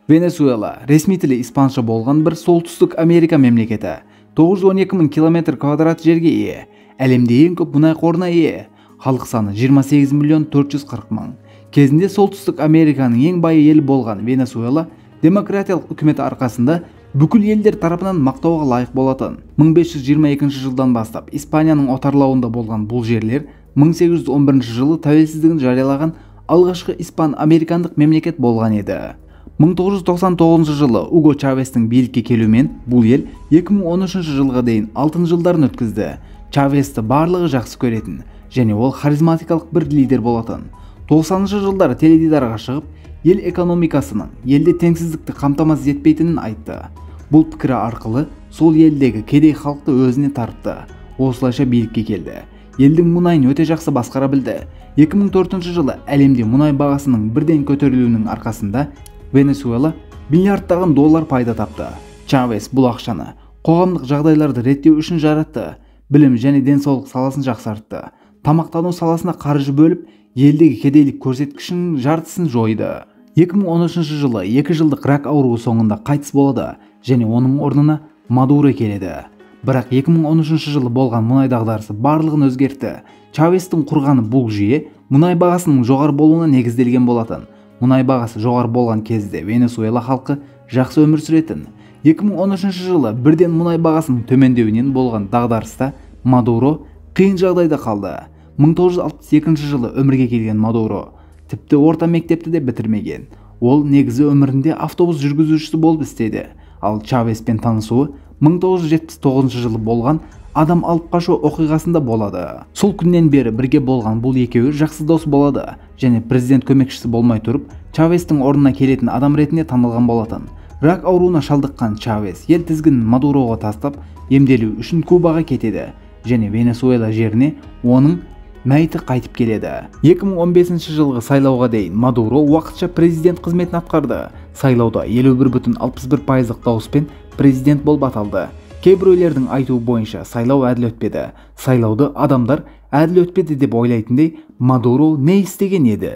Венесуэла ресми тили испанча болгон бир солтүстүк Америка мемлекети. 912 000 километр квадрат жерге ээ. Әлемде ең көп мұнай қорына ээ. Халық саны 28 миллион 440 мың. Кезінде солтүстік Американың ең бай ел болған Венесуэла демократиялық үкіметі арқасында бүкіл елдер тарапынан мақтауға лайық болатын. 1522 жылдан бастап Испанияның отарлауында болған бұл жерлер 1811 жылы тәуелсіздігін жариялаған алғашқы испан-американдық мемлекет болған еді. 1999 жылы Уго Чавестің билікке келуімен бұл ел 2013 жылға дейін алтын жылдарын өткізді. Чавесті барлығы жақсы көретін және ол харизматикалық бір лидер болатын. 90 жылдары теледидарға шығып, ел экономикасының елде теңсіздікті қамтамасыз етпейтінін айтты. Бұл пікірі арқылы сол елдегі кедей халықты өзіне тартты. Осылайша билікке келді. Елдің мұнайын өте жақсы басқара білді. 2004 жылы әлемде мұнай бағасының бірден көтерілуінің арқасында Венесуэла миллиардтаған доллар пайда тапты. Чавес бұл ақшаны қоғамдық жағдайларды реттеу үшін жаратты. Білім және денсаулық саласын жақсартты. Тамақтану саласына қаржы бөліп, елдегі кедейлік көрсеткішінің жартысын жойды. 2013 жылы 2 жылдық рак ауруы соңында қайтыс болады және оның орнына Мадуро келеді. Бірақ 2013 жылы болған мұнай дағдарысы барлығын өзгертті. Чавестің құрғаны бұл жүйе мұнай бағасының жоғары болуына негізделген болатын. Мұнай бағасы жоғары болған кезде Венесуэла халқы жақсы өмір сүретін. 2013 жылы бірден мұнай бағасының төмендеуінен болған дағдарыста Мадуро қиын жағдайда қалды. 1962 жылы өмірге келген Мадуро тіпті орта мектепті де бітірмеген. Ол негізі өмірінде автобус жүргізушісі болып істеді. Ал Чавеспен танысуы 1979 жылы болған адам алып қашу оқиғасында болады. Сол күннен бері бірге болған бұл екеуі жақсы дос болады және президент көмекшісі болмай тұрып, Чавестің орнына келетін адам ретінде танылған болатын. Рак ауруына шалдыққан Чавес ел тізгінін Мадуроға тастап, емделу үшін Кубаға кетеді және Венесуэла жеріне оның мәйіті қайтып келеді. 2015 жылғы сайлауға дейін Мадуро уақытша президент қызметін атқарды. Сайлауда 51,61% дауыспен президент болып аталды. Кейбіреулердің айтуы бойынша сайлау әділ өтпеді. Сайлауды адамдар әділ өтпеді деп ойлайтындай, Мадуро не істеген еді?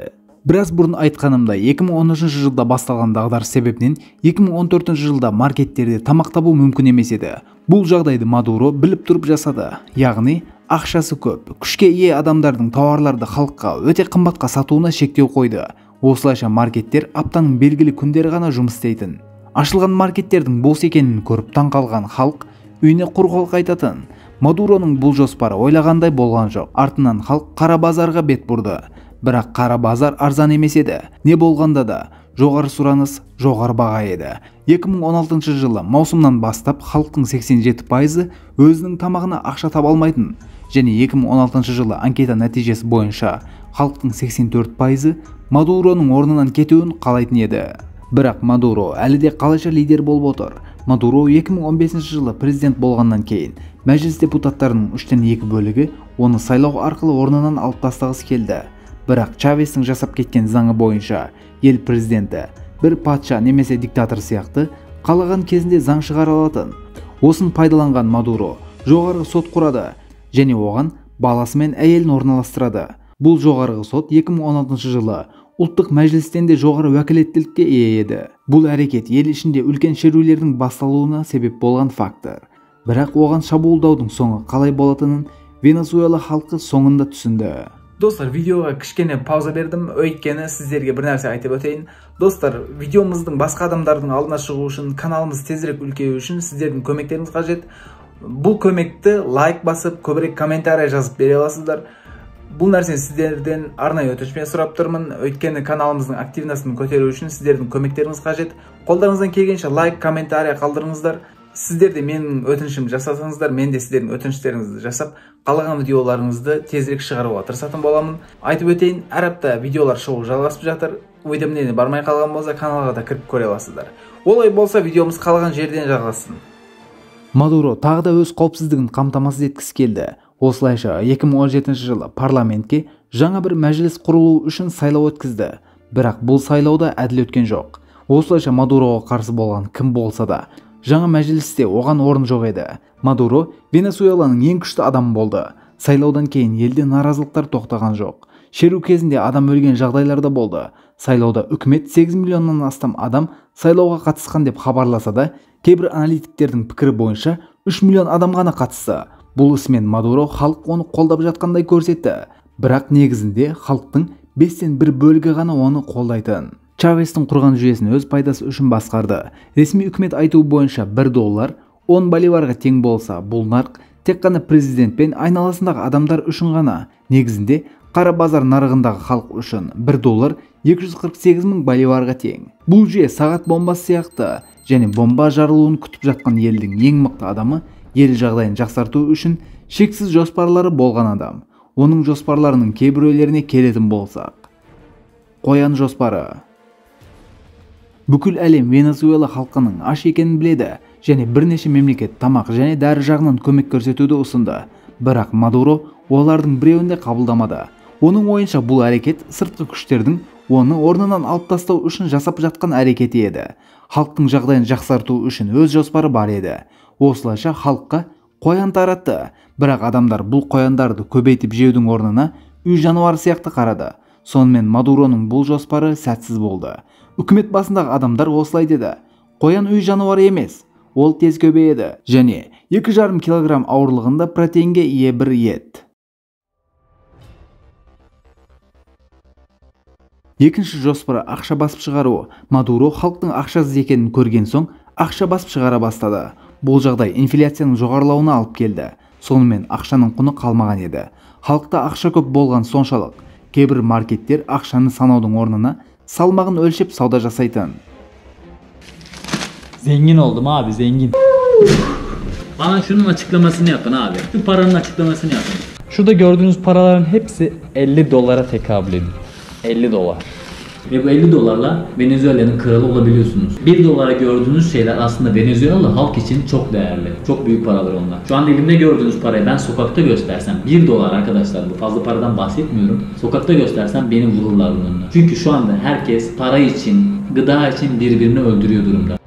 Біраз бұрын айтқанымда 2013 жылда басталған дағдарыс себебінен 2014 жылда маркеттерде тамақ табу мүмкін емес еді. Бұл жағдайды Мадуро біліп тұрып жасады. Яғни ақшасы көп, күшке ие адамдардың тауарларды халыққа өте қымбатқа сатуына шектеу қойды. Осылайша маркеттер аптаның белгілі күндері ғана жұмыс істейтін. Ашылған маркеттердің бос екенін көріп таң қалған халық үйіне құр қол қайтатын. Мадуроның бұл жоспары ойлағандай болған жоқ. Артынан халық қара базарға бет бұрды. Бірақ қара базар арзан емес еді. Не болғанда да жоғары сұраныс, жоғары баға еді. 2016 жылы маусымнан бастап халықтың 87% өзінің тамағына ақша таба алмайтын. Және 2016 жылы анкета нәтижесі бойынша халықтың 84% Мадуроның орнынан кетуін қалайтын еді. Бірақ Мадуро әлі де қалайша лидер болып отыр. Мадуро 2015 жылы президент болғаннан кейін мәжіліс депутаттарының 3/2 бөлігі оны сайлау арқылы орнынан алып тастағысы келді. Бірақ Чавестің жасап кеткен заңы бойынша ел президенті бір патша немесе диктатор сияқты қалаған кезінде заң шығара алатын. Осын пайдаланған Мадуро жоғарғы сот құрады және оған баласы мен әйелін орналастырады. Бұл жоғарғы сот 2016 жылы ұлттық мәжілістен де жоғары уәкілеттілікке ие еді. Бұл әрекет ел ішінде үлкен шерулердің басталуына себеп болған фактор. Бірақ оған шабуылдаудың соңы қалай болатынын Венесуэла халқы соңында түсінді. Достар, видеоға кішкене пауза бердім, өйткені сіздерге бір нәрсе айтып өтейін. Достар, видеомыздың басқа адамдардың алдына шығу үшін, каналымыз тезірек үлкею үшін сіздердің көмектеріңіз қажет. Бұл көмекті лайк басып, көбірек комментарий жазып бере аласыздар. Бұл нәрсені сіздерден арнайы өтінішпен сұрап тұрмын, өйткені каналымыздың активностын көтеру үшін сіздердің көмектеріңіз қажет. Қолдарыңыздан келгенше лайк, комментарий қалдырыңыздар. Сіздер де менің өтінішімді жасасаңыздар, мен де сіздердің өтініштеріңізді жасап, қалаған видеоларыңызды тезірек шығаруға тырысатын боламын. Айтып өтейін, әр апта видеолар шығу жалғасып жатыр. Ойдамнен бармай қалған болса, каналға да кіріп көре аласыздар. Олай болса, видеомыз қалған жерден жалғасын. Мадуро тағы да өз қауіпсіздігін қамтамасыз еткісі келді. Осылайша 2017 жылы парламентке жаңа бір мәжіліс құрылу үшін сайлау өткізді. Бірақ бұл сайлауда әділ өткен жоқ. Осылайша Мадуроға қарсы болған кім болса да жаңа мәжілісте оған орын жоқ еді. Мадуро Венесуэланың ең күшті адамы болды. Сайлаудан кейін елде наразылықтар тоқтаған жоқ. Шеру кезінде адам өлген жағдайлар да болды. Сайлауда үкімет 8 миллионнан астам адам сайлауға қатысқан деп хабарласа да, кейбір аналитиктердің пікірі бойынша 3 миллион адам ғана қатысты. Бұл ісімен Мадуро халық оны қолдап жатқандай көрсетті. Бірақ негізінде халықтың 5-тен 1 бөлігі ғана оны қолдайтын. Чавестің құрған жүйесін өз пайдасы үшін басқарды. Ресми үкімет айтуы бойынша $1 10 боливарға тең болса, бұл нарық тек қана президент пен айналасындағы адамдар үшін ғана. Негізінде қара базар нарығындағы халық үшін $1 248 мың боливарға тең. Бұл жүйе сағат бомбасы сияқты, және бомба жарылуын күтіп жатқан елдің ең мықты адамы ел жағдайын жақсарту үшін шексіз жоспарлары болған адам. Оның жоспарларының кейбіреулеріне келетін болсақ. Қоян жоспары. Бүкіл әлем Венесуэла халқының аш екенін біледі, және бірнеше мемлекет тамақ және дәрі жағынан көмек көрсетуді ұсынды. Бірақ Мадуро олардың біреуін де қабылдамады. Оның ойынша бұл әрекет сыртқы күштердің оны орнынан алып тастау үшін жасап жатқан әрекеті еді. Халықтың жағдайын жақсарту үшін өз жоспары бар еді. Осылайша халыққа қоян таратты. Бірақ адамдар бұл қояндарды көбейтіп жеудің орнына үй жануары сияқты қарады. Сонымен Мадуроның бұл жоспары сәтсіз болды. Үкімет басындағы адамдар осылай деді: қоян үй жануары емес, ол тез көбейеді және 2,5 килограмм ауырлығында протеинге ие бір ет. Екінші жоспары ақша басып шығару. Мадуро халықтың ақшасыз екенін көрген соң ақша басып шығара бастады. Бұл жағдай инфляцияның жоғарылауына алып келді. Сонымен ақшаның құны қалмаған еді. Халықта ақша көп болған соншалық, кейбір маркеттер ақшаны санаудың орнына салмағын өлшеп сауда жасайтын. Zengin oldum abi, zengin. Bana şunun açıklamasını yapın abi. Şu paranın açıklamasını yapın. Şurada gördüğünüz paraların hepsi $50 tekabül ediyor. $50. Ve bu $50'la Venezuela'nın kralı olabiliyorsunuz. $1 gördüğünüz şeyler aslında Venezuela halk için çok değerli. Çok büyük paralar onlar. Şu anda elimde gördüğünüz parayı ben sokakta göstersem, $1 arkadaşlar, bu fazla paradan bahsetmiyorum. Sokakta göstersem beni vururlar bununla. Çünkü şu anda herkes para için, gıda için birbirini öldürüyor durumda.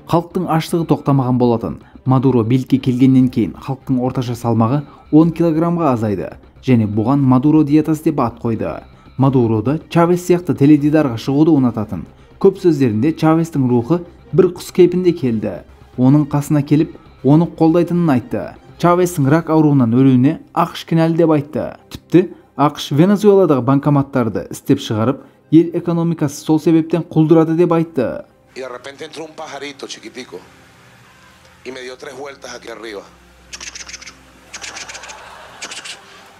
Халықтың аштығы тоқтамаған болатын. Мадуро билікке келгеннен кейін халықтың орташа салмағы 10 килограммға азайды, және бұған Мадуро диетасы деп ат қойды. Мадурода Чавес сияқты теледидарға шығуды ұнататын. Көп сөздерінде Чавестің рухы бір құс кейпінде келді. Оның қасына келіп, оны қолдайтынын айтты. Чавестің рак ауруынан өлуіне ақш кінәлі деп айтты. Тіпті ақш Венесуэладағы банкоматтарды істеп шығарып, ел экономикасы сол себептен құлдырады деп айтты. Y de repente entró un pajarito chiquitico y me dio 3 vueltas aquí arriba.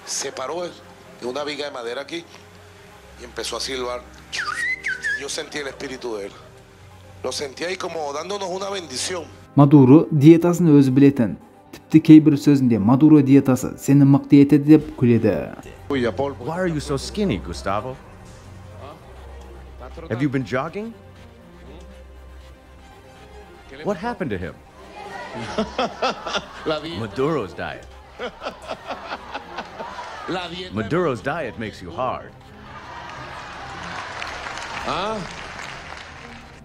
Se paró de una viga de madera aquí y empezó a silbar. Yo sentí el espíritu de él. Lo sentí ahí como dándonos una bendición. Мадуро диетасын өзі білетін. Тіпті кейбір сөзінде Мадуро диетасы сені мықты етеді деп күледі. Why are you so skinny, Gustavo? Have you been jogging? What happened to him? Maduro's diet. Maduro's diet makes you hard.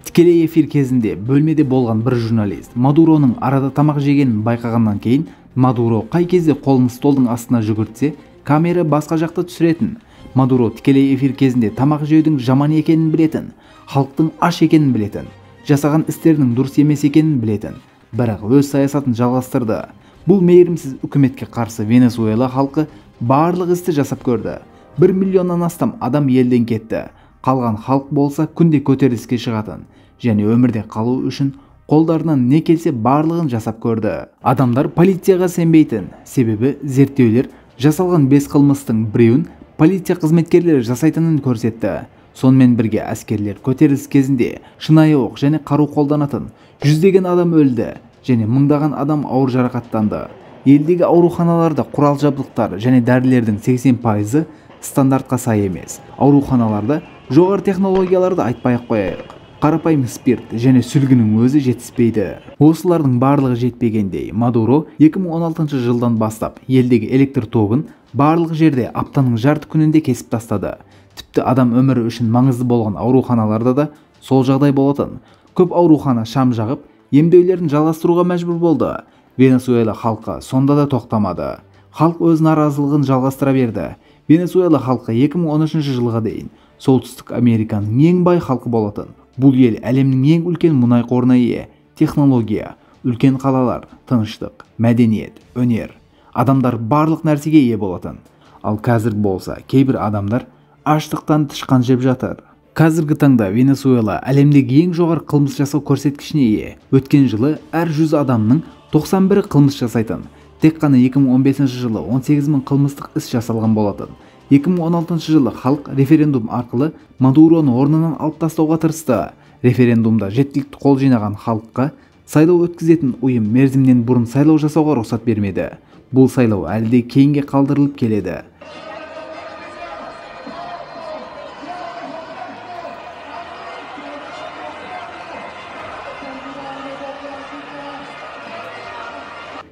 Тікелей эфир кезінде бөлмеде болған бір журналист Мадуроның арада тамақ жегенін байқағаннан кейін, Мадуро қай кезде қолын столдың астына жүгіртсе, камера басқа жақта түсіретін. Мадуро тікелей эфир кезінде тамақ жеудің жаман екенін білетін, халықтың аш екенін білетін, жасаған істерінің дұрыс емес екенін білетін, бірақ өз саясатын жалғастырды. Бұл мейірімсіз үкіметке қарсы Венесуэла халқы барлық істі жасап көрді. 1 миллионнан астам адам елден кетті. Қалған халық болса күнде көтеріліске шығатын, және өмірде қалу үшін қолдарынан не келсе барлығын жасап көрді. Адамдар полицияға сенбейтін, себебі зерттеулер жасалған 5 қылмыстың біреуін полиция қызметкерлері жасайтынын көрсетті. Сонымен бірге әскерлер көтеріліс кезінде шынайы оқ және қару қолданатын, жүздеген адам өлді және мыңдаған адам ауыр жарақаттанды. Елдегі ауруханаларда құрал жабдықтар және дәрілердің 80% стандартқа сай емес. Ауруханаларда жоғары технологияларды айтпай-ақ қояйық. Қарапайым спирт және сүлгінің өзі жетіспейді. Осылардың барлығы жетпегендей, Мадуро 2016 жылдан бастап елдегі электр тогын барлық жерде аптаның жарты күнінде кесіп тастады. Тіпті адам өмірі үшін маңызды болған ауруханаларда да сол жағдай болатын. Көп аурухана шам жағып, емдеулерін жалғастыруға мәжбүр болды. Венесуэла халқы сонда да тоқтамады. Халық өз наразылығын жалғастыра берді. Венесуэла халкы 2013 жылга дейин Солтүстүк Американын эң бай халкы болотун. Бул эл әлемнин эң үлкен мунай коруна ээ, технология, үлкен калалар, тынычтык, мәдениет, өнер, адамдар барлык нерсеге ээ болотун. Ал қазір болса, кейбір адамдар аштыктан тышкан жеп жатыр. Қазіргі таңда Венесуэла әлемдегі ең жоғары кылмыс жасау көрсеткішіне ие. Өткен жылы әр 100 адамның 91-і кылмыс жасайтын. Тек қана 2015 жылы 18 000 кылмыстык іс жасалған болатын. 2016 жылы халық референдум арқылы Мадуроны орнынан алып тастауға тырысты. Референдумда жеткиликтүү кол жинаган халыкка сайлоо өткізетін уюм мерзимден бұрын сайлоо жасауға рұқсат бермеді. Бұл сайлау әлі де кейінге қалдырылып келеді.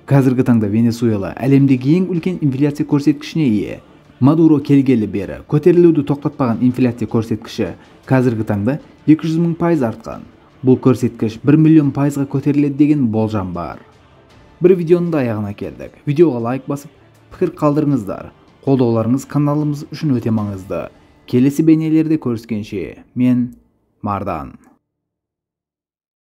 Қазіргі таңда Венесуэла әлемдегі ең үлкен инфляция көрсеткішіне ие. Мадуро келгелі бері көтерілуді тоқтатпаған инфляция көрсеткіші қазіргі таңда 200.000% артқан. Бұл көрсеткіш 1 миллион пайызға көтеріледі деген болжам бар. Бір видеоның да аяғына келдік. Видеоға лайк басып, пікір қалдырыңыздар. Қолдауларыңыз каналымыз үшін өте маңызды. Келесі бейнелерде көріскенше, мен Мардан.